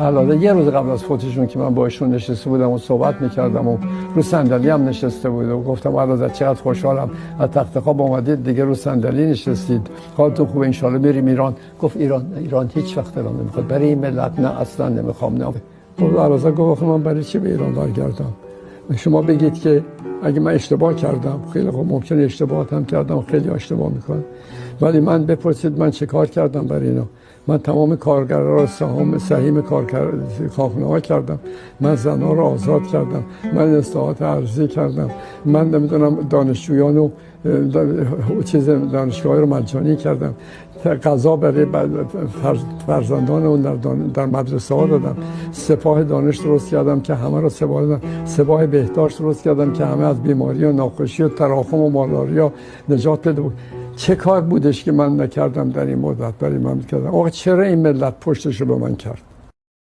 البته یه روز قبل از فوتشون که من باشون نشسته بودم و صحبت میکردم و رو صندلی هم نشسته بود و گفتم علاوه چقدر خوشحالم از تخت خواب اومدید دیگه رو صندلی نشستید، حالتون خوبه، انشالله بریم ایران. گفت ایران هیچ وقت دلم نمیخواد، برای این ملت نه، اصلا نمیخوام. نه خب علاوه گفت من برای چی به ایران برگردم؟ شما بگید که اگه من اشتباه کردم، خیلی خوب ممکنه اشتباهات هم کردم، خیلی اشتباه میکنم، ولی من بپرسید من چه کار کردم برای اینا. من تمام کارگرها را سهیم کارخانه‌ها کردم، من زنها را آزاد کردم، من اصلاحات ارضی کردم، من نمیدونم دانشجویان و دانشگاه رو مجانی کردم، غذا برای فرزندان در مدرسه ها دادم، سپاه دانش درست کردم که همه را سپاه بهداشت درست کردم که همه از بیماری و ناخوشی و تراکم و مالاریا نجات بده بود. چه کار بودش که من نکردم در این مدت برای من کردم؟ آقا چرا این ملت پشتش رو به من کرد؟